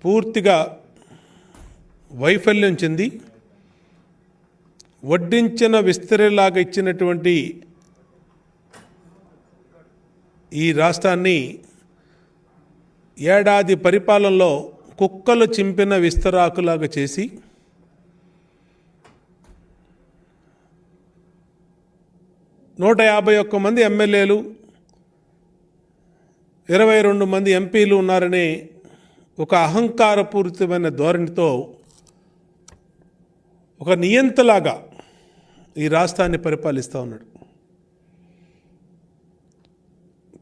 పూర్తిగా వైఫల్యం చెంది వడ్డించిన విస్తరిలాగా ఇచ్చినటువంటి ఈ రాష్ట్రాన్ని ఏడాది పరిపాలనలో కుక్కలు చింపిన విస్తరాకులాగా చేసి నూట 51 మంది ఎమ్మెల్యేలు 22 మంది ఎంపీలు ఉన్నారనే ఒక అహంకారపూరితమైన ధోరణితో ఒక నియంతలాగా ఈ రాష్ట్రాన్ని పరిపాలిస్తూ ఉన్నాడు.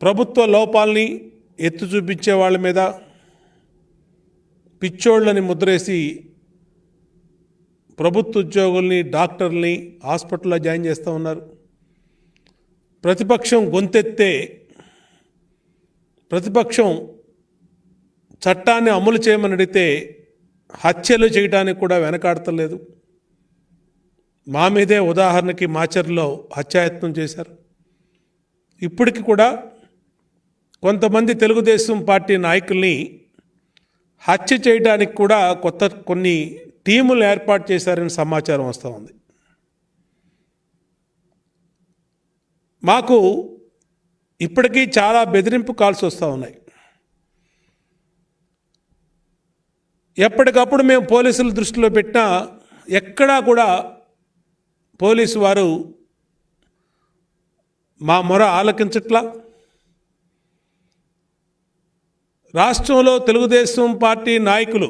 ప్రభుత్వ లోపాలని ఎత్తు చూపించే వాళ్ళ మీద పిచ్చోళ్ళని ముద్రేసి ప్రభుత్వ ఉద్యోగుల్ని డాక్టర్ని హాస్పిటల్లో జాయిన్ చేస్తూ ఉన్నారు. ప్రతిపక్షం గొంతెత్తే ప్రతిపక్షం చట్టాన్ని అమలు చేయమని అడిగితే హత్యలు చేయడానికి కూడా వెనకాడతలేదు. మా మీదే ఉదాహరణకి మాచర్లో హత్యాయత్నం చేశారు. ఇప్పటికి కూడా కొంతమంది తెలుగుదేశం పార్టీ నాయకుల్ని హత్య చేయడానికి కూడా కొన్ని టీములు ఏర్పాటు చేశారని సమాచారం వస్తూ ఉంది. మాకు ఇప్పటికీ చాలా బెదిరింపు కాల్స్ వస్తూ ఉన్నాయి. ఎప్పటికప్పుడు మేము పోలీసుల దృష్టిలో పెట్టినా ఎక్కడా కూడా పోలీసు వారు మా మొర ఆలకించట్లా. రాష్ట్రంలో తెలుగుదేశం పార్టీ నాయకులు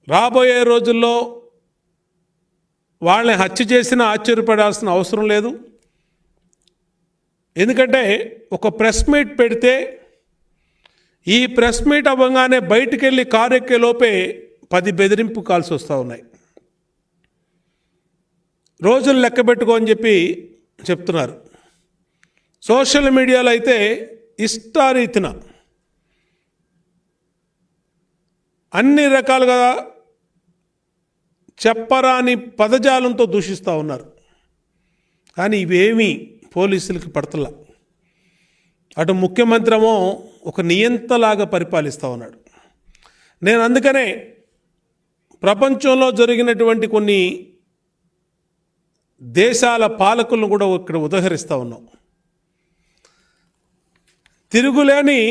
రాబోయే రోజుల్లో వాళ్ళని హత్య చేసినా ఆశ్చర్యపడాల్సిన అవసరం లేదు. ఎందుకంటే ఒక ప్రెస్ మీట్ పెడితే ఈ ప్రెస్ మీట్ అవ్వగానే బయటికి వెళ్ళి కారు ఎక్కే లోపే 10 బెదిరింపు కాల్స్ వస్తూ ఉన్నాయి. రోజులు లెక్క పెట్టుకోని చెప్పి చెప్తున్నారు. సోషల్ మీడియాలో అయితే ఇష్టారీతిన అన్ని రకాలుగా చెప్పరాని పదజాలంతో దూషిస్తూ ఉన్నారు. కానీ ఇవేమీ పోలీసులకి పడతలా. అటు ముఖ్యమంత్రి ఏమో ఒక నియంతలాగా పరిపాలిస్తూ ఉన్నాడు. నేను అందుకనే ప్రపంచంలో జరిగినటువంటి కొన్ని దేశాల పాలకులను కూడా ఇక్కడ ఉదహరిస్తూ ఉన్నాం. తిరుగులేని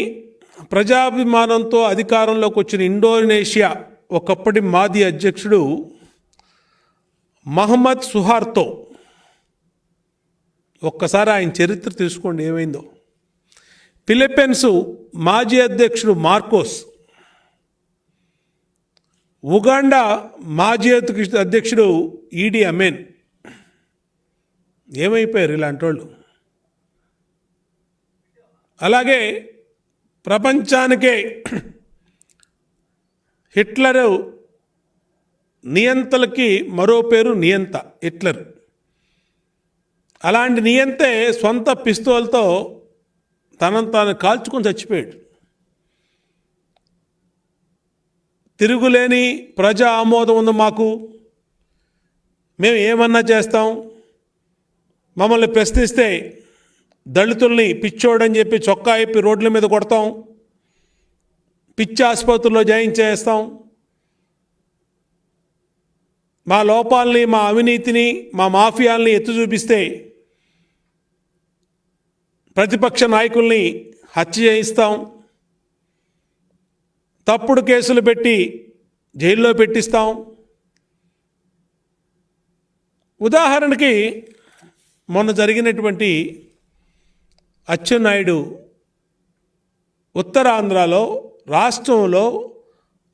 ప్రజాభిమానంతో అధికారంలోకి వచ్చిన ఇండోనేషియా ఒకప్పటి మాజీ అధ్యక్షుడు మహమ్మద్ సుహార్తో ఒక్కసారి ఆయన చరిత్ర తీసుకోండి ఏమైందో. ఫిలిప్పీన్స్ మాజీ అధ్యక్షుడు మార్కోస్, ఉగాండా మాజీ అధ్యక్షుడు ఈడీ అమీన్ ఏమైపోయారు ఇలాంటి వాళ్ళు. అలాగే ప్రపంచానికే హిట్లరు నియంతలకి మరో పేరు నియంత హిట్లర్. అలాంటి నియంతే సొంత పిస్తోల్తో తనను తాను కాల్చుకొని చచ్చిపోయాడు. తిరుగులేని ప్రజా ఆమోదం ఉంది మాకు, మేము ఏమన్నా చేస్తాం, మమ్మల్ని ప్రశ్నిస్తే దళితుల్ని పిచ్చోడని చెప్పి చొక్కా ఇప్పి రోడ్ల మీద కొడతాం, పిచ్చి ఆసుపత్రుల్లో జాయిన్ చేస్తాం, మా లోపాలని మా అవినీతిని మా మాఫియాల్ని ఎత్తు చూపిస్తే ప్రతిపక్ష నాయకుల్ని హత్య చేయిస్తాం, తప్పుడు కేసులు పెట్టి జైల్లో పెట్టిస్తాం. ఉదాహరణకి మొన్న జరిగినటువంటి అచ్చెన్నాయుడు ఉత్తరాంధ్రలో రాష్ట్రంలో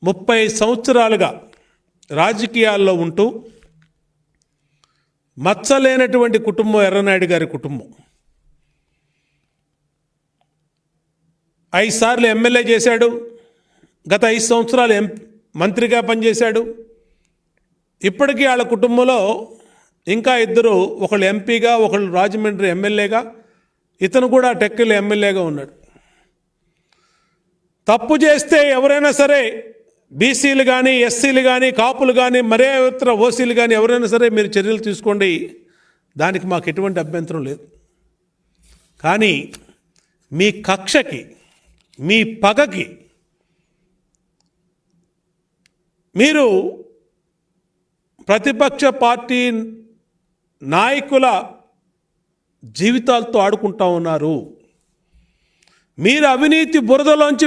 30 సంవత్సరాలుగా రాజకీయాల్లో ఉంటూ మచ్చలేనటువంటి కుటుంబం ఎర్రనాయుడు గారి కుటుంబం. 5 సార్లు ఎమ్మెల్యే చేశాడు, గత 5 సంవత్సరాలు మంత్రిగా పనిచేశాడు. ఇప్పటికీ వాళ్ళ కుటుంబంలో ఇంకా 2, ఒకళ్ళు ఎంపీగా ఒకళ్ళు రాజమండ్రి ఎమ్మెల్యేగా, ఇతను కూడా టెక్కల్ ఎమ్మెల్యేగా ఉన్నాడు. తప్పు చేస్తే ఎవరైనా సరే బీసీలు కానీ ఎస్సీలు కానీ కాపులు కానీ మరే ఇతర ఓసీలు కానీ ఎవరైనా సరే మీరు చర్యలు తీసుకోండి, దానికి మాకు ఎటువంటి అభ్యంతరం లేదు. కానీ మీ కక్షకి మీ పగకి మీరు ప్రతిపక్ష పార్టీ నాయకుల జీవితాలతో ఆడుకుంటా ఉన్నారు. మీరు అవినీతి బురదలోంచి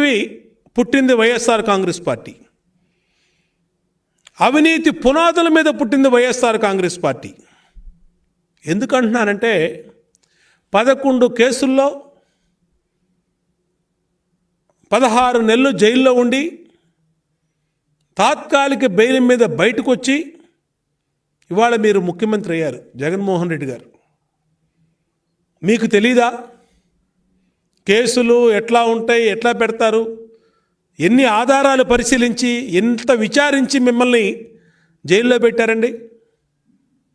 పుట్టింది వైఎస్ఆర్ కాంగ్రెస్ పార్టీ. అవినీతి పునాదుల మీద పుట్టింది వైఎస్ఆర్ కాంగ్రెస్ పార్టీ. ఎందుకంటున్నానంటే 11 కేసుల్లో 16 నెలలు జైల్లో ఉండి తాత్కాలిక బెయిల్ మీద బయటకు వచ్చి ఇవాళ మీరు ముఖ్యమంత్రి అయ్యారు జగన్మోహన్ రెడ్డి గారు. మీకు తెలీదా కేసులు ఎట్లా ఉంటాయి, ఎట్లా పెడతారు, ఎన్ని ఆధారాలు పరిశీలించి ఎంత విచారించి మిమ్మల్ని జైల్లో పెట్టారండి?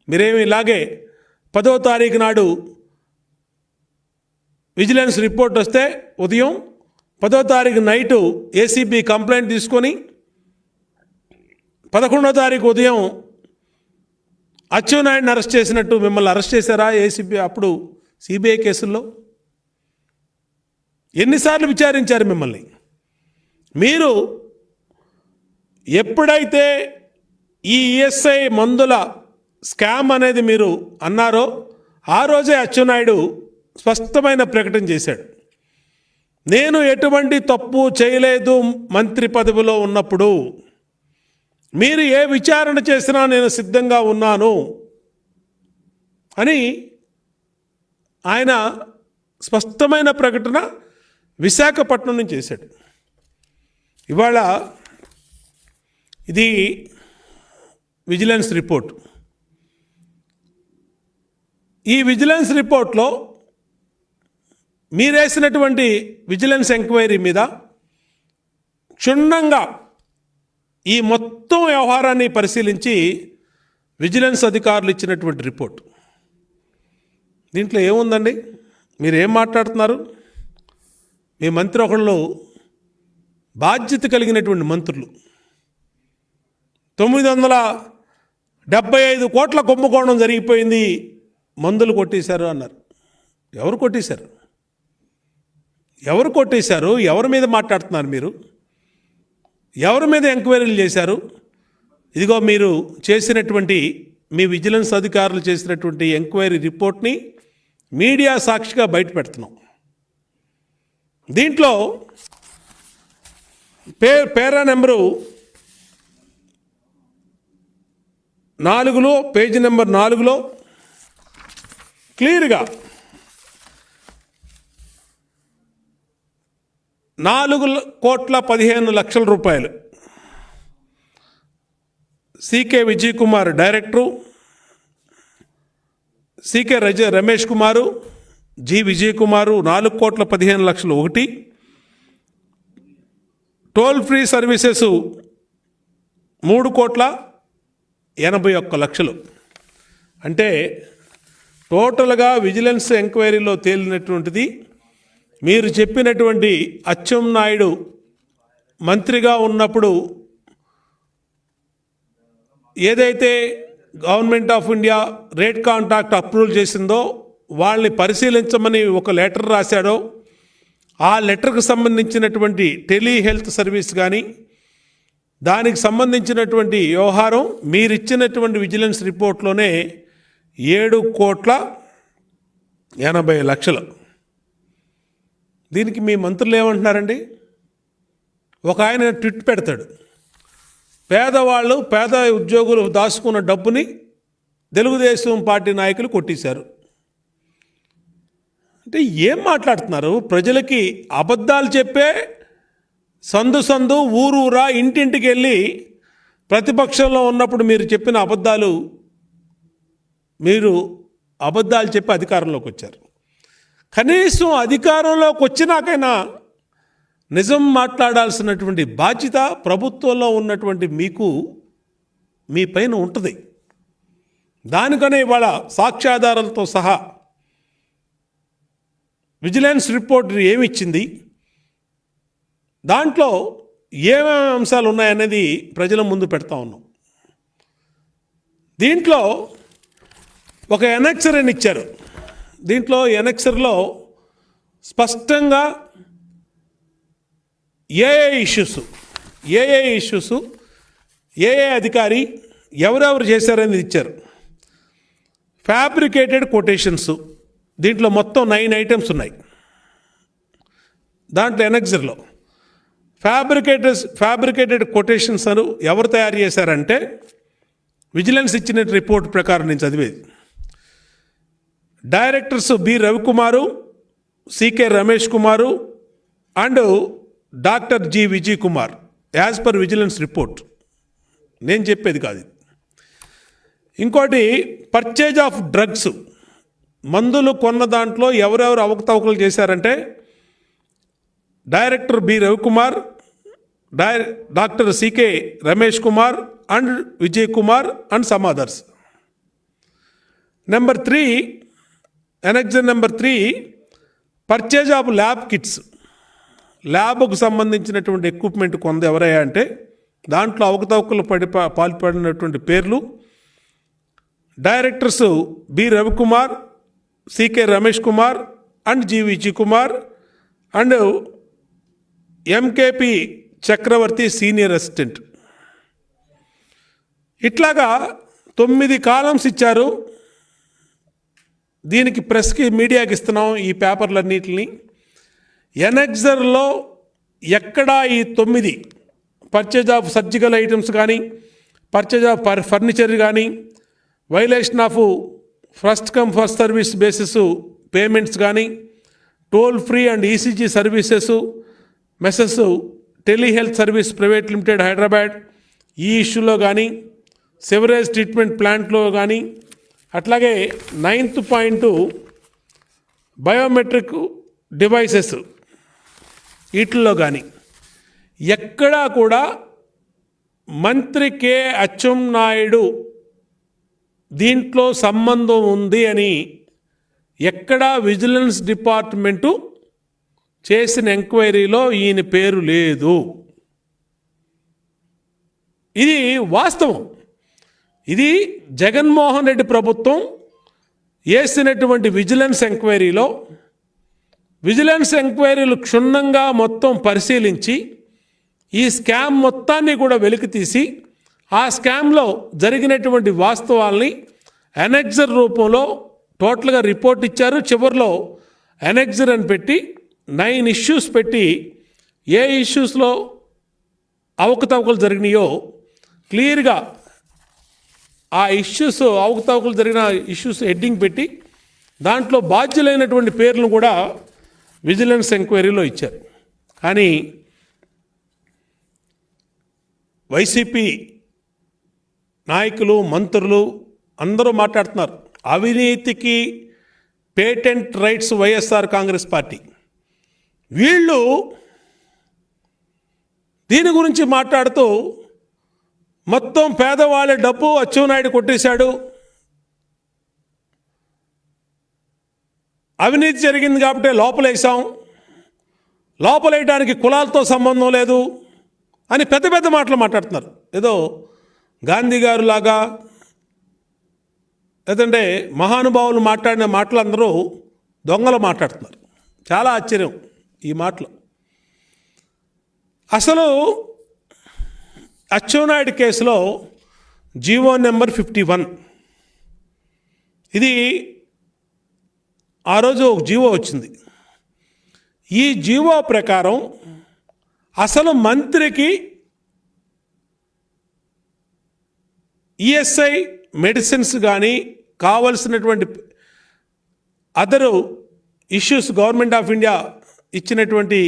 మీరేమి ఇలాగే 10వ తారీఖు నాడు విజిలెన్స్ రిపోర్ట్ వస్తే ఉదయం 10వ తారీఖు నైటు ఏసీబీ కంప్లైంట్ తీసుకొని 11వ తారీఖు ఉదయం అచ్చెన్నాయుడిని అరెస్ట్ చేసినట్టు మిమ్మల్ని అరెస్ట్ చేశారా ఏసీబీ? అప్పుడు సిబిఐ కేసుల్లో ఎన్నిసార్లు విచారించారు మిమ్మల్ని? మీరు ఎప్పుడైతే ఈ ఈఎస్ఐ మందుల స్కామ్ అనేది మీరు అన్నారో ఆ రోజే అచ్చెన్నాయుడు స్పష్టమైన ప్రకటన చేశాడు. నేను ఎటువంటి తప్పు చేయలేదు మంత్రి పదవిలో ఉన్నప్పుడు, మీరు ఏ విచారణ చేసినా నేను సిద్ధంగా ఉన్నాను అని ఆయన స్పష్టమైన ప్రకటన విశాఖపట్నం నుంచి చేశాడు. ఇవాళ ఇది విజిలెన్స్ రిపోర్ట్. ఈ విజిలెన్స్ రిపోర్ట్లో మీరేసినటువంటి విజిలెన్స్ ఎంక్వైరీ మీద క్షుణ్ణంగా ఈ మొత్తం వ్యవహారాన్ని పరిశీలించి విజిలెన్స్ అధికారులు ఇచ్చినటువంటి రిపోర్ట్. దీంట్లో ఏముందండి? మీరు ఏం మాట్లాడుతున్నారు? మీ మంత్రి ఒకళ్ళు బాధ్యత కలిగినటువంటి మంత్రులు 975 కోట్ల కుంభకోణం జరిగిపోయింది, మందులు కొట్టేశారు అన్నారు. ఎవరు కొట్టేశారు? ఎవరు కొట్టేశారు? ఎవరి మీద మాట్లాడుతున్నారు మీరు? ఎవరి మీద ఎంక్వైరీలు చేశారు? ఇదిగో మీరు చేసినటువంటి మీ విజిలెన్స్ అధికారులు చేసినటువంటి ఎంక్వైరీ రిపోర్ట్ని మీడియా సాక్షిగా బయట పెడుతున్నాం. దీంట్లో పేరా నెంబరు 4లో పేజీ నెంబర్ 4లో క్లియర్గా 4,15,00,000 రూపాయలు C K Vijay Kumar director, C K Ramesh Kumar, G Vijay Kumar 4,15,00,000 ఒకటి, టోల్ ఫ్రీ సర్వీసెస్ 3,81,00,000. అంటే టోటల్గా విజిలెన్స్ ఎంక్వైరీలో తేలినటువంటిది మీరు చెప్పినటువంటి అచ్చెన్నాయుడు మంత్రిగా ఉన్నప్పుడు ఏదైతే government of India rate contract approval చేసిందో వాళ్ళని పరిశీలించమని ఒక లెటర్ రాశాడో ఆ లెటర్కు సంబంధించినటువంటి టెలిహెల్త్ సర్వీస్ కానీ దానికి సంబంధించినటువంటి వ్యవహారం మీరిచ్చినటువంటి విజిలెన్స్ రిపోర్ట్లోనే 7,80,00,000. దీనికి మీ మంత్రులు ఏమంటున్నారండి? ఒక ఆయన ట్విట్ పెడతాడు, పేదవాళ్ళు పేద ఉద్యోగులు దాచుకున్న డబ్బుని తెలుగుదేశం పార్టీ నాయకులు కొట్టేశారు. అంటే ఏం మాట్లాడుతున్నారు? ప్రజలకి అబద్ధాలు చెప్పే సందు ఊరూరా ఇంటింటికి వెళ్ళి ప్రతిపక్షంలో ఉన్నప్పుడు మీరు చెప్పిన మీరు అబద్ధాలు చెప్పి అధికారంలోకి వచ్చారు. కనీసం అధికారంలోకి వచ్చినాకైనా నిజం మాట్లాడాల్సినటువంటి బాధ్యత ప్రభుత్వంలో ఉన్నటువంటి మీ పైన ఉంటుంది. దానికనే ఇవాళ సాక్ష్యాధారాలతో సహా విజిలెన్స్ రిపోర్ట్ ఏమిచ్చింది, దాంట్లో ఏమేమి అంశాలు ఉన్నాయనేది ప్రజల ముందు పెడతా ఉన్నాం. దీంట్లో ఒక ఎనెక్సర్ అని ఇచ్చారు. దీంట్లో ఎనెక్సర్లో స్పష్టంగా ఏ ఇష్యూస్ ఏ అధికారి ఎవరెవరు చేశారనేది ఇచ్చారు. ఫ్యాబ్రికేటెడ్ కొటేషన్స్, దీంట్లో మొత్తం 9 ఐటమ్స్ ఉన్నాయి. దాంట్లో ఎనెక్సర్లో ఫ్యాబ్రికేటెడ్ కొటేషన్స్ అని ఎవరు తయారు చేశారంటే, విజిలెన్స్ ఇచ్చిన రిపోర్ట్ ప్రకారం నేను చదివేది, directors B Ravikumar, CK Ramesh Kumar and doctor G Vijay Kumar, as per vigilance report. నేను చెప్పేది కాదు. ఇంకోటి పర్చేజ్ ఆఫ్ డ్రగ్స్, మందులు కొన్న దాంట్లో ఎవరెవరు అవకతవకలు చేశారంటే, director B Ravikumar, doctor C K Ramesh Kumar and Vijay Kumar and some others. Number 3, annexure number 3, purchase of lab kits, ల్యాబ్కు సంబంధించినటువంటి ఎక్విప్మెంట్ కొంత ఎవరయ్యా అంటే, దాంట్లో అవకతవకలు పాల్పడినటువంటి పేర్లు directors B Ravikumar, C K Ramesh Kumar and G Vijay Kumar and M K P Chakravarthi senior assistant. ఇట్లాగా 9 కాలమ్స్ ఇచ్చారు. దీనికి ప్రెస్కి, మీడియాకి ఇస్తున్నాం ఈ పేపర్లన్నిటిని. ఎనెక్సర్లో ఎక్కడా ఈ 9 పర్చేజ్ ఆఫ్ సర్జికల్ ఐటమ్స్ కానీ, పర్చేజ్ ఆఫ్ ఫర్నిచర్ కానీ, violation of first come first service basis payments కానీ, toll free and ECG services, messrs telehealth service private limited Hyderabad, ఈ ఇష్యూలో కానీ, సివరేజ్ ట్రీట్మెంట్ ప్లాంట్లో కానీ, అట్లాగే 9th పాయింట్ బయోమెట్రిక్ డివైసెస్ వీటిల్లో కానీ ఎక్కడా కూడా మంత్రి కె అచ్చెన్నాయుడు దీంట్లో సంబంధం ఉంది అని ఎక్కడా విజిలెన్స్ డిపార్ట్మెంటు చేసిన ఎంక్వైరీలో ఈయన పేరు లేదు. ఇది వాస్తవం. ఇది జగన్మోహన్ రెడ్డి ప్రభుత్వం వేసినటువంటి విజిలెన్స్ ఎంక్వైరీలు క్షుణ్ణంగా మొత్తం పరిశీలించి ఈ స్కామ్ మొత్తాన్ని కూడా వెలికితీసి ఆ స్కామ్లో జరిగినటువంటి వాస్తవాల్ని ఎనెక్సర్ రూపంలో టోటల్గా రిపోర్ట్ ఇచ్చారు. చివరిలో ఎనెక్సర్ అని పెట్టి 9 ఇష్యూస్ పెట్టి, ఏ ఇష్యూస్లో అవకతవకలు జరిగినాయో క్లియర్గా ఆ ఇష్యూస్, అవకతవకలు జరిగిన ఇష్యూస్ హెడ్డింగ్ పెట్టి దాంట్లో బాధ్యులైనటువంటి పేర్లను కూడా విజిలెన్స్ ఎంక్వైరీలో ఇచ్చారు. కానీ వైసీపీ నాయకులు, మంత్రులు అందరూ మాట్లాడుతున్నారు, అవినీతికి patent rights YSR Congress party. వీళ్ళు దీని గురించి మాట్లాడుతూ మొత్తం పేదవాళ్ళ డబ్బు అచ్చెన్నాయుడు కొట్టేశాడు, అవినీతి జరిగింది కాబట్టి లోపలేసాం, లోపలేయడానికి కులాలతో సంబంధం లేదు అని పెద్ద పెద్ద మాటలు మాట్లాడుతున్నారు. ఏదో గాంధీ గారు లాగా, లేదంటే మహానుభావులు మాట్లాడిన మాటలు అందరూ దొంగలు మాట్లాడుతున్నారు. చాలా ఆశ్చర్యం ఈ మాటలు. అసలు అచ్చెన్నాయుడు కేసులో జీవో నెంబర్ 51, ఇది ఆ రోజు ఒక జీవో వచ్చింది. ఈ జీవో ప్రకారం అసలు మంత్రికి ఈఎస్ఐ మెడిసిన్స్ కానీ, కావలసినటువంటి అదరు ఇష్యూస్ గవర్నమెంట్ ఆఫ్ ఇండియా ఇచ్చినటువంటి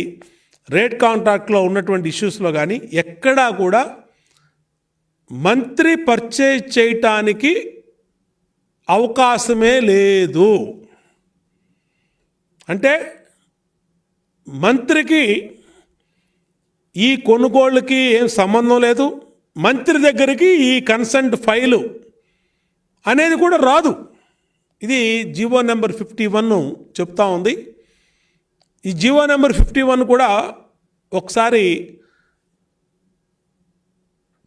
రేట్ కాంట్రాక్ట్లో ఉన్నటువంటి ఇష్యూస్లో కానీ ఎక్కడా కూడా మంత్రి పర్చేజ్ చేయటానికి అవకాశమే లేదు. అంటే మంత్రికి ఈ కొనుగోళ్ళకి ఏం సంబంధం లేదు, మంత్రి దగ్గరికి ఈ కన్సెంట్ ఫైలు అనేది కూడా రాదు. ఇది జీవో నెంబర్ 51 చెప్తా ఉంది. ఈ జీవో నెంబర్ 51 కూడా ఒకసారి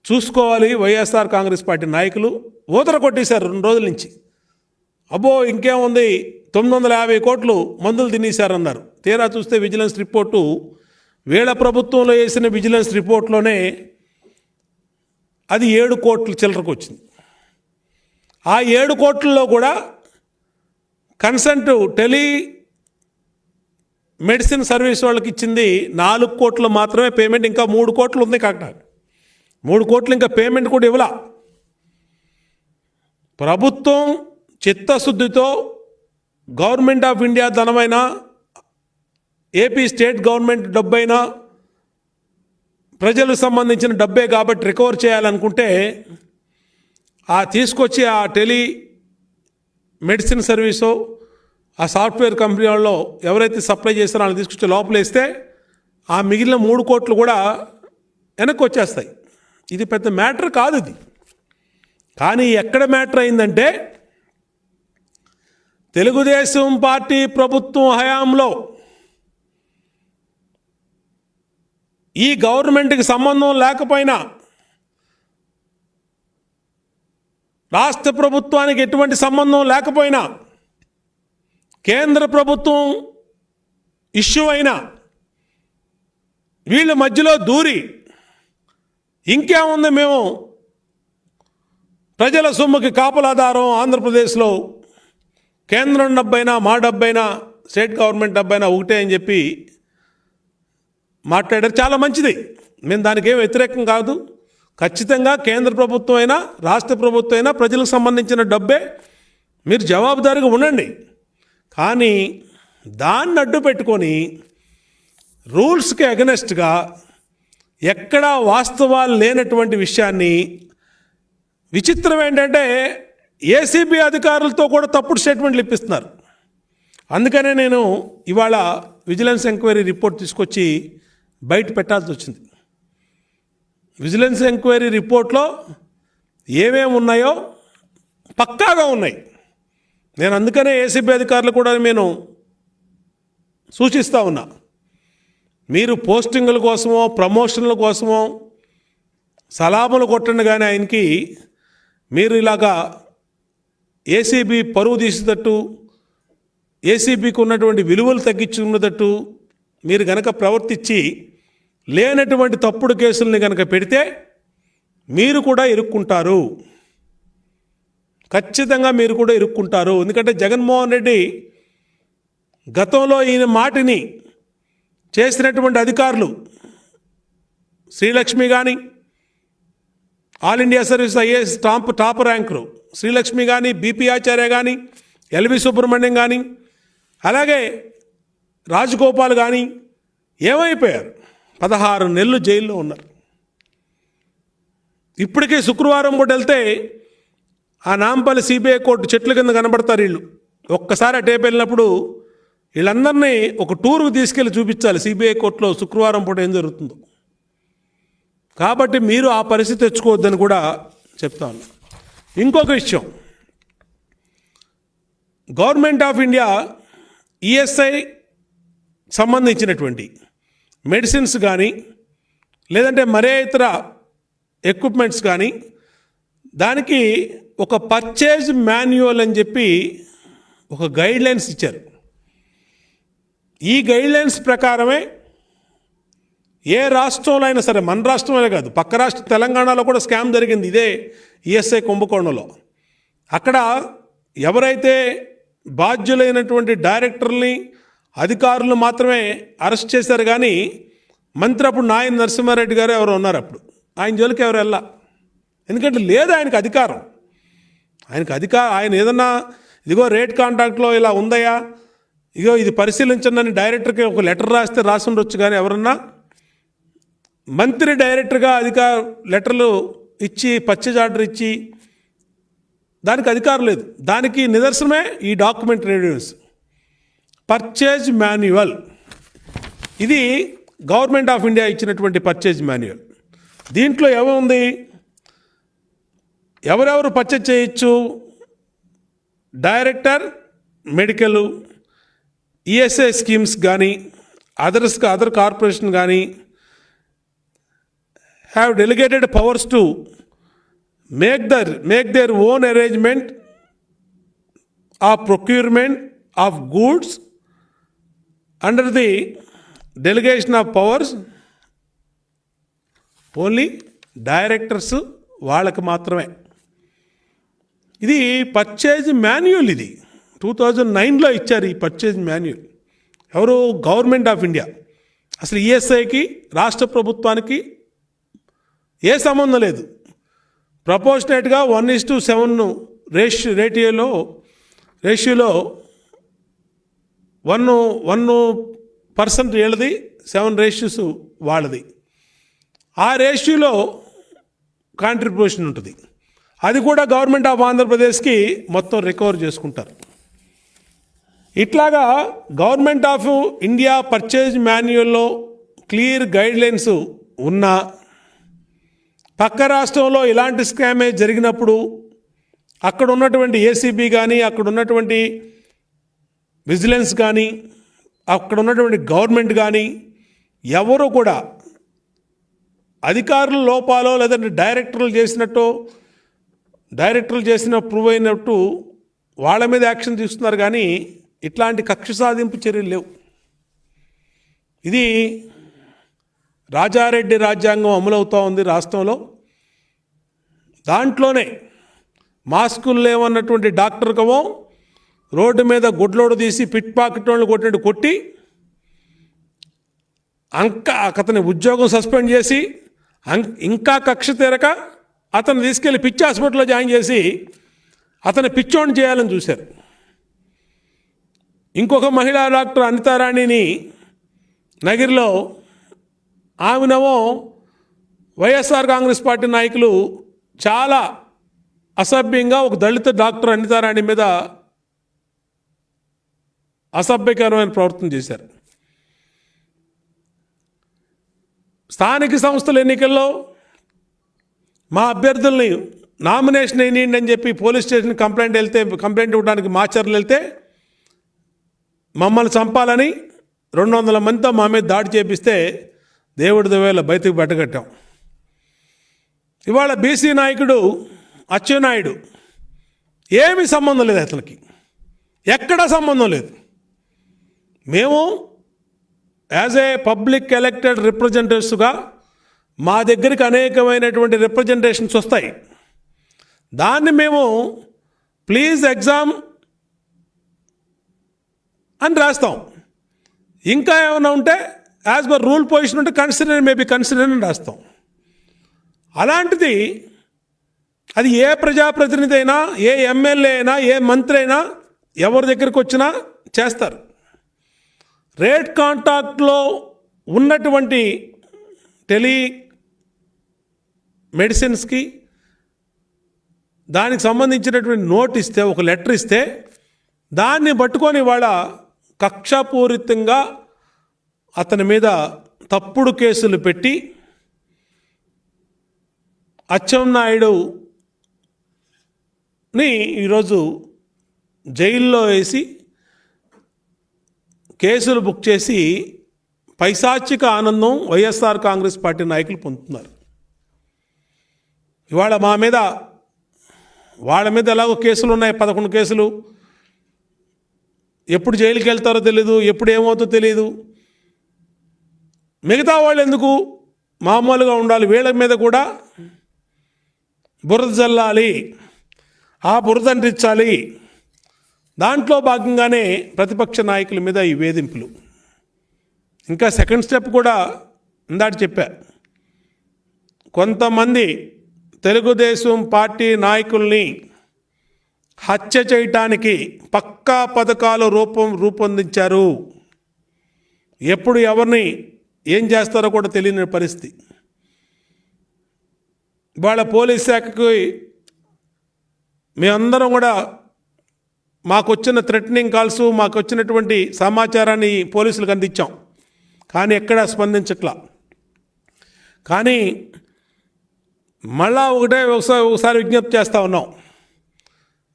చూసుకోవాలి. వైఎస్ఆర్ కాంగ్రెస్ పార్టీ నాయకులు ఊతర కొట్టేశారు 2 రోజుల నుంచి. అబ్బో ఇంకేముంది, 950 కోట్లు మందులు తినేశారన్నారు. తీరా చూస్తే విజిలెన్స్ రిపోర్టు, వీళ్ళ ప్రభుత్వంలో వేసిన విజిలెన్స్ రిపోర్ట్లోనే అది 7 కోట్ల చిల్లరకు వచ్చింది. ఆ 7 కోట్లలో కూడా కన్సెంట్ టెలి మెడిసిన్ సర్వీస్ వాళ్ళకి ఇచ్చింది 4 కోట్లు మాత్రమే పేమెంట్. ఇంకా 3 కోట్లు ఉంది కాక 3 కోట్లు ఇంకా పేమెంట్ కూడా ఇవ్వలా. ప్రభుత్వం చిత్తశుద్ధితో గవర్నమెంట్ ఆఫ్ ఇండియా ధనమైన ఏపీ స్టేట్ గవర్నమెంట్ డబ్బైనా ప్రజలకు సంబంధించిన డబ్బే కాబట్టి రికవర్ చేయాలనుకుంటే తీసుకొచ్చి ఆ టెలి మెడిసిన్ సర్వీసు ఆ సాఫ్ట్వేర్ కంపెనీ వాళ్ళు ఎవరైతే సప్లై చేస్తారో వాళ్ళని తీసుకొచ్చి లోపలేస్తే ఆ మిగిలిన 3 కోట్లు కూడా వెనక్కి వచ్చేస్తాయి. ఇది పెద్ద మ్యాటర్ కాదు ఇది. కానీ ఎక్కడ మ్యాటర్ అయిందంటే తెలుగుదేశం పార్టీ ప్రభుత్వం హయాంలో ఈ గవర్నమెంట్కి సంబంధం లేకపోయినా రాష్ట్ర ప్రభుత్వానికి ఎటువంటి సంబంధం లేకపోయినా కేంద్ర ప్రభుత్వం ఇష్యూ అయినా వీళ్ళ మధ్యలో దూరి ఇంకేముంది మేము ప్రజల సొమ్ముకి కాపలాదారం ఆంధ్రప్రదేశ్లో కేంద్రం డబ్బైనా మా డబ్బైనా స్టేట్ గవర్నమెంట్ డబ్బైనా ఒకటే అని చెప్పి మాట్లాడారు. చాలా మంచిది, మేము దానికి ఏం వ్యతిరేకం కాదు. ఖచ్చితంగా కేంద్ర ప్రభుత్వం అయినా రాష్ట్ర ప్రభుత్వం అయినా ప్రజలకు సంబంధించిన డబ్బే, మీరు జవాబుదారీగా ఉండండి. కానీ దాన్ని అడ్డు పెట్టుకొని రూల్స్కి అగెనెస్ట్గా ఎక్కడా వాస్తవాలు లేనటువంటి విషయాన్ని, విచిత్రం ఏంటంటే ఏసీబీ అధికారులతో కూడా తప్పుడు స్టేట్మెంట్లు ఇప్పిస్తున్నారు. అందుకనే నేను ఇవాళ విజిలెన్స్ ఎంక్వైరీ రిపోర్ట్ తీసుకొచ్చి బయట పెట్టాల్సి వచ్చింది. విజిలెన్స్ ఎంక్వైరీ రిపోర్ట్లో ఏమేమి ఉన్నాయో పక్కాగా ఉన్నాయి. నేను అందుకనే ఏసీబీ అధికారులు కూడా నేను సూచిస్తూ ఉన్నా, మీరు పోస్టింగుల కోసమో ప్రమోషన్ల కోసమో సలాములు కొట్టండి, కానీ ఆయనకి మీరు ఇలాగా ఏసీబీ పరువు తీసేటట్టు, ఏసీబీకి ఉన్నటువంటి విలువలు తగ్గించుకున్నట్టు మీరు గనక ప్రవర్తించి లేనటువంటి తప్పుడు కేసుల్ని కనుక పెడితే మీరు కూడా ఇరుక్కుంటారు. ఖచ్చితంగా మీరు కూడా ఇరుక్కుంటారు. ఎందుకంటే జగన్మోహన్ రెడ్డి గతంలో ఈయన మాటిని చేసినటువంటి అధికారులు, శ్రీలక్ష్మి కానీ all India service IAS top ranker Srilakshmi కానీ, బీపీ ఆచార్య కానీ, ఎల్వి సుబ్రహ్మణ్యం కానీ, అలాగే రాజగోపాల్ కానీ ఏమైపోయారు? 16 నెలలు జైల్లో ఉన్నారు. ఇప్పటికే శుక్రవారం కూడా వెళ్తే ఆ నాంపల్లి సిబిఐ కోర్టు చెట్ల కింద కనబడతారు వీళ్ళు. ఒక్కసారి అటేపు వెళ్ళినప్పుడు వీళ్ళందరినీ ఒక టూర్కు తీసుకెళ్ళి చూపించాలి సిబిఐ కోర్టులో శుక్రవారం పూట ఏం జరుగుతుందో. కాబట్టి మీరు ఆ పరిస్థితి తెచ్చుకోవద్దని కూడా చెప్తా ఉన్నా. ఇంకొక విషయం, గవర్నమెంట్ ఆఫ్ ఇండియా ఈఎస్ఐ సంబంధించినటువంటి మెడిసిన్స్ కానీ లేదంటే మరే ఇతర ఎక్విప్మెంట్స్ కానీ దానికి ఒక పర్చేజ్ మాన్యువల్ అని చెప్పి ఒక గైడ్లైన్స్ ఇచ్చారు. ఈ గైడ్లైన్స్ ప్రకారమే ఏ రాష్ట్రంలో అయినా సరే, మన రాష్ట్రమే కాదు పక్క రాష్ట్ర తెలంగాణలో కూడా స్కామ్ జరిగింది ఇదే ఈఎస్ఐ కుంభకోణంలో. అక్కడ ఎవరైతే బాధ్యులైనటువంటి డైరెక్టర్ని అధికారులు మాత్రమే అరెస్ట్ చేశారు, కానీ మంత్రి అప్పుడు నాయన నరసింహారెడ్డి గారు ఎవరు ఉన్నారు, అప్పుడు ఆయన జోలికి ఎవరు వెళ్ళా. ఎందుకంటే లేదు ఆయనకు అధికారం. ఆయన ఏదన్నా ఇదిగో రేట్ కాంట్రాక్ట్లో ఇలా ఉందయా, ఇగో ఇది పరిశీలించండి అని డైరెక్టర్కి ఒక లెటర్ రాస్తే రాసి ఉండొచ్చు. కానీ ఎవరన్నా మంత్రి డైరెక్టర్గా లెటర్లు ఇచ్చి పర్చేజ్ ఆర్డర్ ఇచ్చి దానికి అధికారం లేదు. దానికి నిదర్శనమే ఈ డాక్యుమెంట్ రెడ్యూస్ పర్చేజ్ మాన్యువల్. ఇది గవర్నమెంట్ ఆఫ్ ఇండియా ఇచ్చినటువంటి పర్చేజ్ మాన్యువల్. దీంట్లో ఏముంది, ఎవరెవరు పర్చేజ్ చేయొచ్చు, డైరెక్టర్ మెడికల్, ఈఎస్ఐ స్కీమ్స్ కానీ అదర్ కార్పొరేషన్ కానీ have delegated powers to make their own arrangement of procurement of goods under the delegation of powers only directors వాళ్ళకి మాత్రమే. ఇది పర్చేజ్ మాన్యువల్. ఇది 2009లో ఇచ్చారు ఈ పర్చేజ్ మాన్యువల్. ఎవరు? Government of India. అసలు ఈఎస్ఐకి రాష్ట్ర ప్రభుత్వానికి ఏ సంబంధం లేదు. ప్రపోర్షనేట్గా 1:7 రేషియోలో 1% వీళ్ళది, 7 రేషియోస్ వాళ్ళది. ఆ రేషియోలో కాంట్రిబ్యూషన్ ఉంటుంది. అది కూడా గవర్నమెంట్ ఆఫ్ ఆంధ్రప్రదేశ్కి మొత్తం రికవర్ చేసుకుంటారు. ఇట్లాగా గవర్నమెంట్ ఆఫ్ ఇండియా పర్చేజ్ మాన్యువల్లో క్లియర్ గైడ్లైన్స్ ఉన్నా పక్క రాష్ట్రంలో ఇలాంటి స్కామే జరిగినప్పుడు అక్కడ ఉన్నటువంటి ఏసీబీ కానీ, అక్కడ ఉన్నటువంటి విజిలెన్స్ కానీ, అక్కడ ఉన్నటువంటి గవర్నమెంట్ కానీ ఎవరు కూడా అధికారుల లోపాలో లేదంటే డైరెక్టర్లు చేసిన ప్రూవ్ అయినట్టు వాళ్ళ మీద యాక్షన్ తీసుకున్నారు. కానీ ఇట్లాంటి కక్ష సాధింపు చర్యలు లేవు. ఇది రాజారెడ్డి రాజ్యాంగం అమలవుతూ ఉంది రాష్ట్రంలో. దాంట్లోనే మాస్కులు లేవన్నటువంటి డాక్టర్కమో రోడ్డు మీద గుడ్లోడు తీసి పిట్ పాకెట్ వాళ్ళు కొట్టినట్టు కొట్టి అతని ఉద్యోగం సస్పెండ్ చేసి ఇంకా కక్ష తీరక అతను తీసుకెళ్లి పిచ్చి హాస్పిటల్లో జాయిన్ చేసి అతను పిచ్చోడిని చేయాలని చూశారు. ఇంకొక మహిళా డాక్టర్ అనితారాణిని నగిరిలో ఆమెనేమో వైఎస్ఆర్ కాంగ్రెస్ పార్టీ నాయకులు చాలా అసభ్యంగా ఒక దళిత డాక్టర్ అనితారాణి మీద అసభ్యకరమైన ప్రవర్తన చేశారు. స్థానిక సంస్థల ఎన్నికల్లో మా అభ్యర్థుల్ని నామినేషన్ వేయండి అని చెప్పి పోలీస్ స్టేషన్ కంప్లైంట్ ఇవ్వడానికి మాచర్లు వెళ్తే మమ్మల్ని చంపాలని 200 మందితో మా మీద దాడి చేపిస్తే దేవుడి దవేళ బయటకు బట్టగట్టాం. ఇవాళ బీసీ నాయకుడు అచ్చెన్నాయుడు ఏమీ సంబంధం లేదు, అతనికి ఎక్కడా సంబంధం లేదు. మేము యాజ్ ఏ పబ్లిక్ ఎలక్టెడ్ రిప్రజెంటేటివ్స్గా మా దగ్గరికి అనేకమైనటువంటి రిప్రజెంటేషన్స్ వస్తాయి. దాన్ని మేము ప్లీజ్ ఎగ్జామ్ అని రాస్తాం. ఇంకా ఏమైనా ఉంటే యాజ్ పర్ రూల్ పొజిషన్ ఉంటే కన్సిడర్ అని రాస్తాం. అలాంటిది అది ఏ ప్రజాప్రతినిధి అయినా, ఏ ఎమ్మెల్యే అయినా, ఏ మంత్రి అయినా ఎవరి దగ్గరికి వచ్చినా చేస్తారు. రేట్ కాంటాక్ట్లో ఉన్నటువంటి మెడిసిన్స్కి దానికి సంబంధించినటువంటి నోట్ ఇస్తే, ఒక లెటర్ ఇస్తే దాన్ని పట్టుకొని వాళ్ళ కక్షాపూరితంగా అతని మీద తప్పుడు కేసులు పెట్టి అచ్చెన్నాయుడుని ఈరోజు జైల్లో వేసి కేసులు బుక్ చేసి పైశాచిక ఆనందం వైఎస్ఆర్ కాంగ్రెస్ పార్టీ నాయకులు పొందుతున్నారు. ఇవాళ వాళ్ళ మీద ఎలాగో కేసులు ఉన్నాయి, 11 కేసులు. ఎప్పుడు జైలుకి వెళ్తారో తెలీదు, ఎప్పుడు ఏమవుతుందో తెలీదు. మిగతా వాళ్ళు ఎందుకు మామూలుగా ఉండాలి, వీళ్ళ మీద కూడా బురద జల్లాలి, ఆ బురద అంటించాలి. దాంట్లో భాగంగానే ప్రతిపక్ష నాయకుల మీద ఈ వేధింపులు. ఇంకా సెకండ్ స్టెప్ కూడా ఇందాక చెప్పా. కొంతమంది తెలుగుదేశం పార్టీ నాయకుల్ని హత్య చేయటానికి పక్కా పథకాలు రూపొందించారు. ఎప్పుడు ఎవరిని ఏం చేస్తారో కూడా తెలియని పరిస్థితి. వాళ్ళ పోలీస్ శాఖకి మేమందరం కూడా మాకు వచ్చిన థ్రెటనింగ్ కాల్స్, మాకు వచ్చినటువంటి సమాచారాన్ని పోలీసులకు అందించాం. కానీ ఎక్కడా స్పందించట్లా. కానీ మళ్ళా ఒకసారి విజ్ఞప్తి చేస్తూ ఉన్నాం.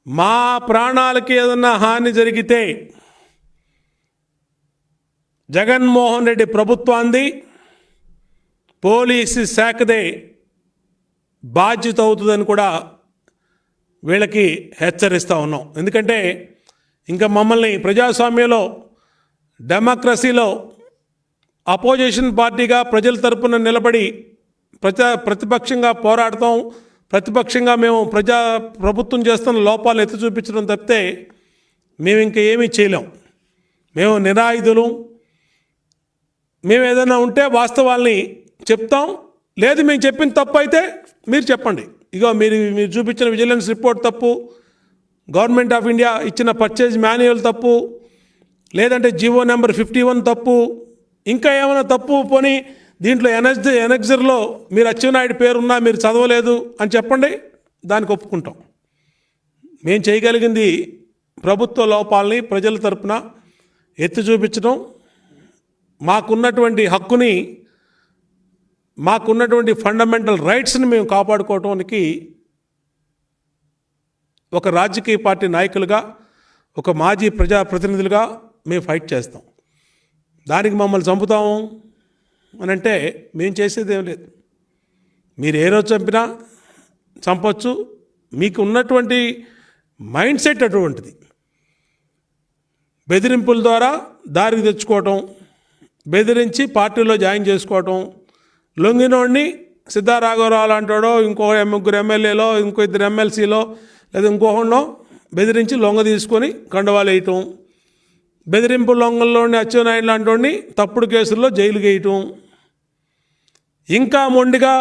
మా ప్రాణాలకి ఏదన్నా హాని జరిగితే జగన్మోహన్ రెడ్డి ప్రభుత్వాన్ని, పోలీసు శాఖదే బాధ్యత అవుతుందని కూడా వీళ్ళకి హెచ్చరిస్తూ ఉన్నాం. ఎందుకంటే ఇంకా మమ్మల్ని ప్రజాస్వామ్యంలో, డెమోక్రసీలో అపోజిషన్ పార్టీగా ప్రజల తరపున నిలబడి ప్రతిపక్షంగా పోరాడతాం, ప్రతిపక్షంగా మేము ప్రభుత్వం చేస్తున్న లోపాలు ఎత్తి చూపించడం తప్పితే మేము ఇంకా ఏమీ చేయలేం. మేము నిరాయుధులు. మేము ఏదైనా ఉంటే వాస్తవాల్ని చెప్తాం. లేదు మేము చెప్పిన తప్పు అయితే మీరు చెప్పండి. ఇగో మీరు చూపించిన విజిలెన్స్ రిపోర్ట్ తప్పు, గవర్నమెంట్ ఆఫ్ ఇండియా ఇచ్చిన పర్చేజ్ మాన్యువల్ తప్పు, లేదంటే జీవో నెంబర్ 51 తప్పు, ఇంకా ఏమైనా తప్పు పోనీ దీంట్లో ఎనెక్జర్లో మీరు అచ్చెన్నాయుడు పేరున్నా మీరు చదవలేదు అని చెప్పండి, దానికి ఒప్పుకుంటాం. మేము చేయగలిగింది ప్రభుత్వ లోపాలని ప్రజల తరపున ఎత్తి చూపించడం, మాకున్నటువంటి హక్కుని, మాకున్నటువంటి ఫండమెంటల్ రైట్స్ని మేము కాపాడుకోవడానికి ఒక రాజకీయ పార్టీ నాయకులుగా, ఒక మాజీ ప్రజాప్రతినిధులుగా మేము ఫైట్ చేస్తాం. దానికి మమ్మల్ని చంపుతాము అని అంటే మేము చేసేది ఏం లేదు. మీరు ఏ రోజు చంపినా చంపొచ్చు. మీకు ఉన్నటువంటి మైండ్ సెట్ అటువంటిది. బెదిరింపుల ద్వారా దారికి తెచ్చుకోవటం, బెదిరించి పార్టీలో జాయిన్ చేసుకోవటం, లొంగినోడిని సిద్ధారాఘవరావు లాంటాడో ఇంకో 3 ఎమ్మెల్యేలో ఇంకో 2 ఎమ్మెల్సీలో లేదా ఇంకోహంలో బెదిరించి లొంగ తీసుకొని కండవాలు వేయటం, బెదిరింపు లొంగల్లోని అచ్చెన్నాయుడు లాంటి తప్పుడు కేసుల్లో జైలుకి వేయటం, ఇంకా మొండిగా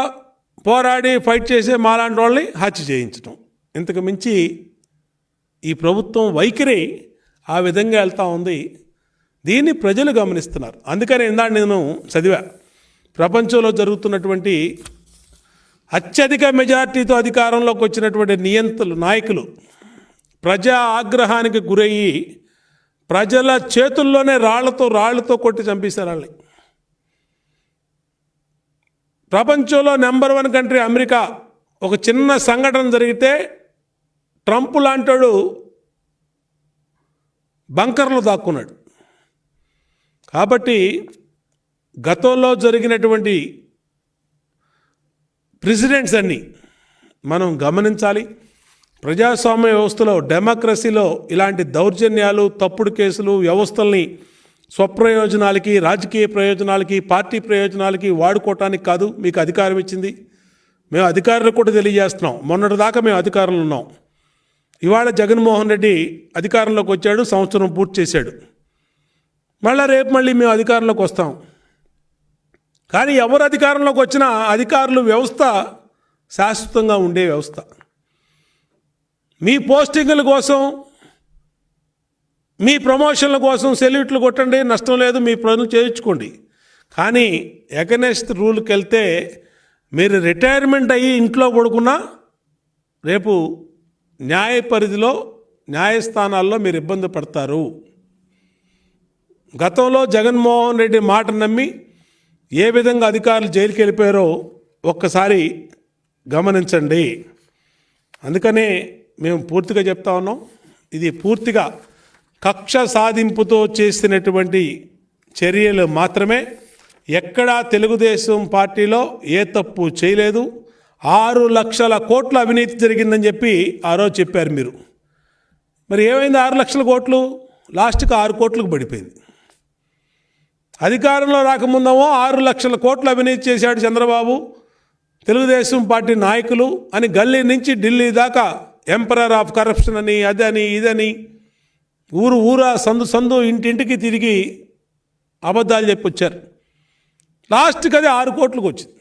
పోరాడి ఫైట్ చేసే మాలాంటి వాళ్ళని హత్య చేయించటం. ఇంతకు మించి ఈ ప్రభుత్వం వైఖరి ఆ విధంగా వెళ్తూ ఉంది. దీన్ని ప్రజలు గమనిస్తున్నారు. అందుకని ఇందాక నేను చదివా, ప్రపంచంలో జరుగుతున్నటువంటి అత్యధిక మెజార్టీతో అధికారంలోకి వచ్చినటువంటి నాయకులు ప్రజా ఆగ్రహానికి గురయ్యి ప్రజల చేతుల్లోనే రాళ్లతో కొట్టి చంపేశారు వాళ్ళని. ప్రపంచంలో నెంబర్ 1 కంట్రీ అమెరికా ఒక చిన్న సంఘటన జరిగితే ట్రంప్ లాంటోడు బంకర్లో దాక్కున్నాడు. కాబట్టి గతంలో జరిగినటువంటి ప్రెసిడెంట్స్ అన్నీ మనం గమనించాలి. ప్రజాస్వామ్య వ్యవస్థలో, డెమోక్రసీలో ఇలాంటి దౌర్జన్యాలు, తప్పుడు కేసులు, వ్యవస్థల్ని స్వప్రయోజనాలకి, రాజకీయ ప్రయోజనాలకి, పార్టీ ప్రయోజనాలకి వాడుకోవటానికి కాదు మీకు అధికారం ఇచ్చింది. మేము అధికారులకు కూడా తెలియజేస్తున్నాం. మొన్నటిదాకా మేము అధికారంలో ఉన్నాం. ఇవాళ జగన్మోహన్ రెడ్డి అధికారంలోకి వచ్చాడు, సంవత్సరం పూర్తి చేశాడు. మళ్ళీ మేము అధికారంలోకి వస్తాం. కానీ ఎవరు అధికారంలోకి వచ్చినా అధికారులు వ్యవస్థ శాశ్వతంగా ఉండే వ్యవస్థ. మీ పోస్టింగుల కోసం, మీ ప్రమోషన్ల కోసం సెల్యూట్లు కొట్టండి, నష్టం లేదు, మీ పనులు చేయించుకోండి. కానీ ఎగనెస్ట్ రూల్కి వెళ్తే మీరు రిటైర్మెంట్ అయ్యి ఇంట్లో పడుకున్నా రేపు న్యాయ పరిధిలో, న్యాయస్థానాల్లో మీరు ఇబ్బంది పడతారు. గతంలో జగన్మోహన్ రెడ్డి మాట నమ్మి ఏ విధంగా అధికారులు జైలుకి వెళ్ళిపోయారో ఒక్కసారి గమనించండి. అందుకనే మేము పూర్తిగా చెప్తా ఉన్నాం, ఇది పూర్తిగా కక్ష సాధింపుతో చేసినటువంటి చర్యలు మాత్రమే. ఎక్కడా తెలుగుదేశం పార్టీలో ఏ తప్పు చేయలేదు. 6 లక్షల కోట్ల అవినీతి జరిగిందని చెప్పి ఆ రోజు చెప్పారు మీరు. మరి ఏమైంది? 6 లక్షల కోట్లు లాస్ట్కి 6 కోట్లకు పడిపోయింది. అధికారంలో రాకముందేమో 6 లక్షల కోట్ల అవినీతి చేశాడు చంద్రబాబు, తెలుగుదేశం పార్టీ నాయకులు అని గల్లీ నుంచి ఢిల్లీ దాకా ఎంపరర్ ఆఫ్ కరప్షన్ అని, అదని ఇదని ఊరా సందు ఇంటింటికి తిరిగి అబద్ధాలు చెప్పొచ్చారు. లాస్ట్కి అది 6 కోట్లకు వచ్చింది.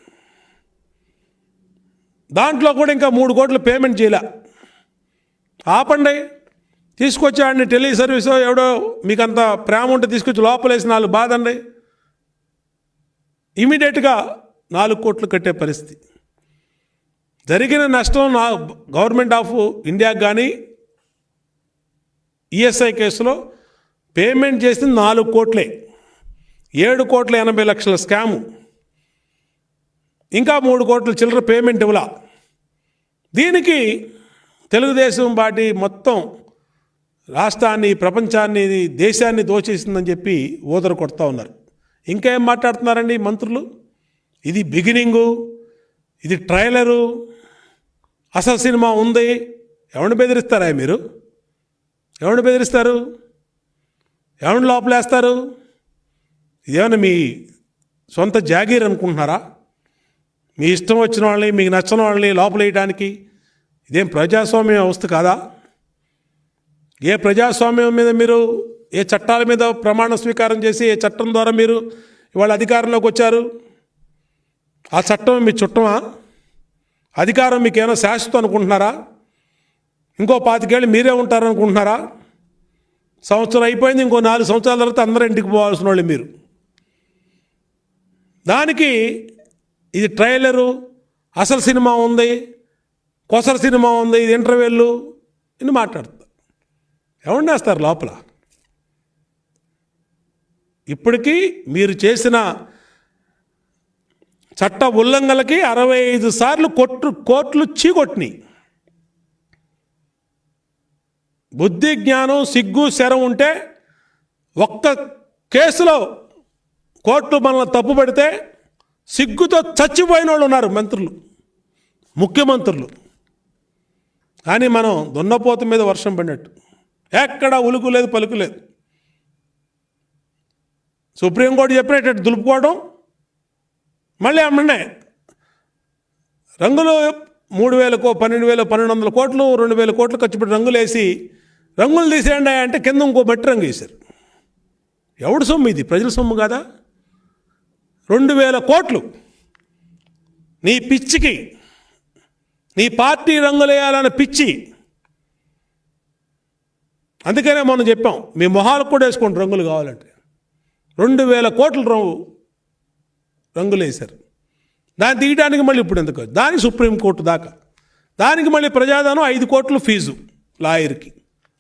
దాంట్లో కూడా ఇంకా 3 కోట్లు పేమెంట్ చేయలే. ఆపండి, తీసుకొచ్చాడిని టెలి సర్వీసో ఎవడో మీకు అంత ప్రేమ ఉంటే తీసుకొచ్చి లోపలేసి 4 బాదండి. ఇమీడియట్గా 4 కోట్లు కట్టే పరిస్థితి. జరిగిన నష్టం గవర్నమెంట్ ఆఫ్ ఇండియాకి కానీ ఈఎస్ఐ కేసులో పేమెంట్ చేసింది 4 కోట్లే. 7,80,00,000 స్కాము, ఇంకా 3 కోట్ల చిల్లర పేమెంట్ ఇవ్వలా. దీనికి తెలుగుదేశం పార్టీ మొత్తం రాష్ట్రాన్ని, ప్రపంచాన్ని, దేశాన్ని దోచేసిందని చెప్పి ఊదర కొడతా ఉన్నారు. ఇంకేం మాట్లాడుతున్నారండి మంత్రులు? ఇది బిగినింగు, ఇది ట్రైలరు, అసలు సినిమా ఉంది. ఎవరిని బెదిరిస్తారా మీరు? ఎవరిని బెదిరిస్తారు? ఎవరిని లోపలేస్తారు? ఇదేమన్నా మీ సొంత జాగీర్ అనుకుంటున్నారా? మీ ఇష్టం వచ్చిన వాళ్ళని, మీకు నచ్చని వాళ్ళని లోపలేయడానికి ఇదేం ప్రజాస్వామ్య వ్యవస్థ కాదా? ఏ ప్రజాస్వామ్యం మీద మీరు, ఏ చట్టాల మీద ప్రమాణ స్వీకారం చేసి ఏ చట్టం ద్వారా మీరు ఇవాళ అధికారంలోకి వచ్చారు? ఆ చట్టం మీ చుట్టమా? అధికారం మీకు ఏమైనా శాశ్వతం అనుకుంటున్నారా? ఇంకో 25 ఏళ్ళు మీరే ఉంటారనుకుంటున్నారా? సంవత్సరం అయిపోయింది, ఇంకో 4 సంవత్సరాల తర్వాత అందరూ ఇంటికి పోవాల్సిన వాళ్ళు మీరు. దానికి ఇది ట్రైలరు, అసలు సినిమా ఉంది, కొసర సినిమా ఉంది, ఇది ఇంటర్వ్యూలు ఇన్ని మాట్లాడతారు. ఎవరినేస్తారు లోపల? ఇప్పటికీ మీరు చేసిన చట్ట ఉల్లంఘనలకి 65 సార్లు కోర్టులు చీకొట్టినాయి. బుద్ధి, జ్ఞానం, సిగ్గు, శరం ఉంటే ఒక్క కేసులో కోర్టు మనల్ని తప్పు పెడితే సిగ్గుతో చచ్చిపోయిన వాళ్ళు ఉన్నారు, మంత్రులు, ముఖ్యమంత్రులు. కానీ మనం దున్నపోత మీద వర్షం పడినట్టు ఎక్కడ ఉలుకు లేదు, పలుకు లేదు. సుప్రీంకోర్టు చెప్పినట్టు దులుపుకోవడం, మళ్ళీ అమ్మనే రంగులు 3,000, 12,000, 1,200 కోట్లు, 2,000 కోట్లు ఖర్చు పెట్టి రంగులు వేసి రంగులు తీసేయండి అంటే కింద ఇంకో మట్టి రంగు వేశారు. ఎవడు సొమ్ము ఇది? ప్రజల సొమ్ము కాదా? 2,000 కోట్లు నీ పిచ్చికి, నీ పార్టీ రంగులు వేయాలన్న పిచ్చి. అందుకనే మనం చెప్పాం, మీ మొహాలకు కూడా వేసుకోండి రంగులు కావాలంటే. 2,000 కోట్లు రంగులు వేశారు. దాన్ని తీయడానికి మళ్ళీ ఇప్పుడు ఎందుకు? దానికి సుప్రీంకోర్టు దాకా, దానికి మళ్ళీ ప్రజాధనం 5 కోట్లు ఫీజు లాయర్కి.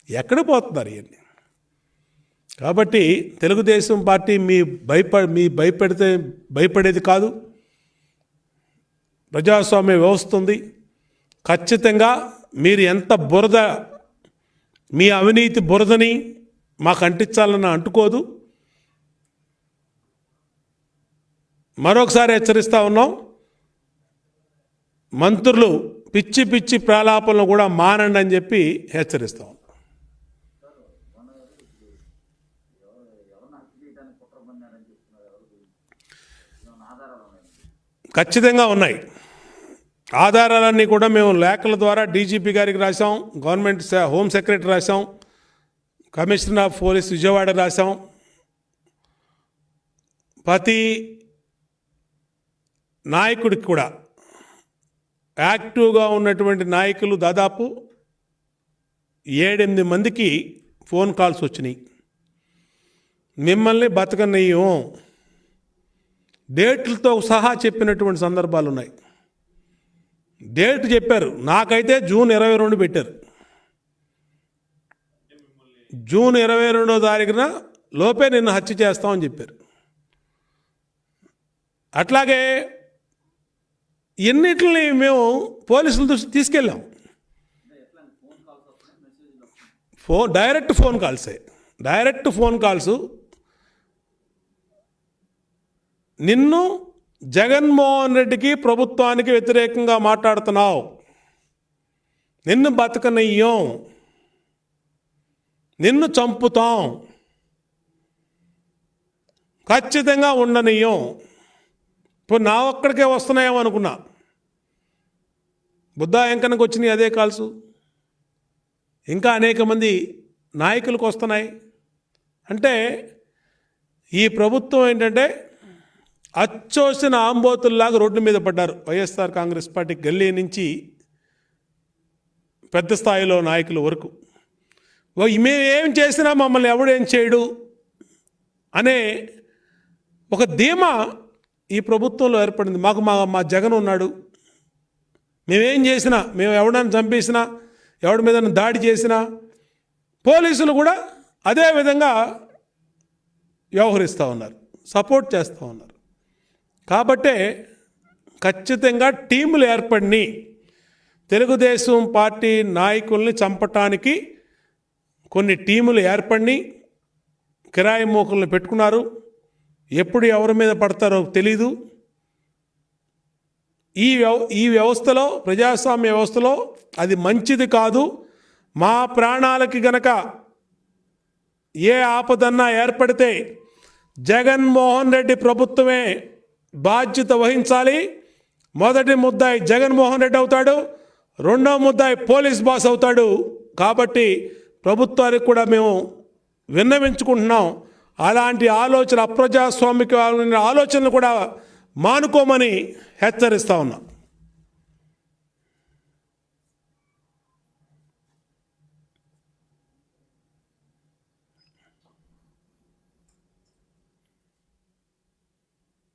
ఎక్కడ పోతున్నారు ఇవన్నీ? కాబట్టి తెలుగుదేశం పార్టీ మీ భయపడేది కాదు. ప్రజాస్వామ్య వ్యవస్థ ఉంది. ఖచ్చితంగా మీరు ఎంత బురద, మీ అవినీతి బురదని మాకు అంటించాలన్న అంటుకోదు. మరొకసారి హెచ్చరిస్తూ ఉన్నాం, మంత్రులు పిచ్చి పిచ్చి ప్రలాపనలు కూడా మానండి అని చెప్పి హెచ్చరిస్తాం. ఖచ్చితంగా ఉన్నాయి ఆధారాలన్నీ కూడా. మేము లేఖల ద్వారా డీజీపీ గారికి రాసాం, గవర్నమెంట్ హోమ్ సెక్రటరీ రాసాం, కమిషనర్ ఆఫ్ పోలీస్ విజయవాడ రాసాం. ప్రతి నాయకుడికి కూడా, యాక్టివ్గా ఉన్నటువంటి నాయకులు దాదాపు 7-8 మందికి ఫోన్ కాల్స్ వచ్చినాయి. మిమ్మల్ని బతకనీయం, డేట్లతో సహా చెప్పినటువంటి సందర్భాలు ఉన్నాయి. డేట్ చెప్పారు, నాకైతే జూన్ 22 పెట్టారు. జూన్ 22వ తారీఖున లోపే నిన్ను హత్య చేస్తామని చెప్పారు. అట్లాగే ఎన్నిటిని మేము పోలీసుల దృష్టి తీసుకెళ్ళాం. Direct phone calls. నిన్ను జగన్మోహన్ రెడ్డికి, ప్రభుత్వానికి వ్యతిరేకంగా మాట్లాడుతున్నావు, నిన్ను బతకనియ్యం, నిన్ను చంపుతాం, ఖచ్చితంగా ఉండనియ్యం. ఇప్పుడు నా ఒక్కడికే వస్తున్నాయేమో అనుకున్నా, బుద్ధా వెంకన్నకు వచ్చినాయి అదే కాల్సు. ఇంకా అనేక మంది నాయకులకు వస్తున్నాయి. అంటే ఈ ప్రభుత్వం ఏంటంటే అచ్చోసిన ఆంబోతుల్లాగా రోడ్డు మీద పడ్డారు. వైఎస్ఆర్ కాంగ్రెస్ పార్టీ గల్లీ నుంచి పెద్ద స్థాయిలో నాయకుల వరకు. మేము ఏం చేసినా మమ్మల్ని ఎవడేం చేయడు అనే ఒక ధీమా ఈ ప్రభుత్వంలో ఏర్పడింది. మాకు మా జగన్ ఉన్నాడు, మేమేం చేసినా, మేము ఎవడన్నా చంపేసినా, ఎవడి మీద దాడి చేసినా పోలీసులు కూడా అదే విధంగా వ్యవహరిస్తూ ఉన్నారు, సపోర్ట్ చేస్తూ ఉన్నారు. కాబట్టే ఖచ్చితంగా టీములు ఏర్పడినాయి. తెలుగుదేశం పార్టీ నాయకుల్ని చంపటానికి కొన్ని టీములు ఏర్పడినాయి, కిరాయి మోకులను పెట్టుకున్నారు. ఎప్పుడు ఎవరి మీద పడతారో తెలీదు. ఈ వ్యవస్థలో, ప్రజాస్వామ్య వ్యవస్థలో అది మంచిది కాదు. మా ప్రాణాలకి గనక ఏ ఆపదన్నా ఏర్పడితే జగన్మోహన్ రెడ్డి ప్రభుత్వమే బాధ్యత వహించాలి. మొదటి ముద్దాయి జగన్మోహన్ రెడ్డి అవుతాడు, రెండో ముద్దాయి పోలీస్ బాస్ అవుతాడు. కాబట్టి ప్రభుత్వానికి కూడా మేము విన్నవించుకుంటున్నాం, అలాంటి ఆలోచన అప్రజాస్వామిక ఆలోచనలు కూడా మానుకోమని హెచ్చరిస్తా ఉన్నాం.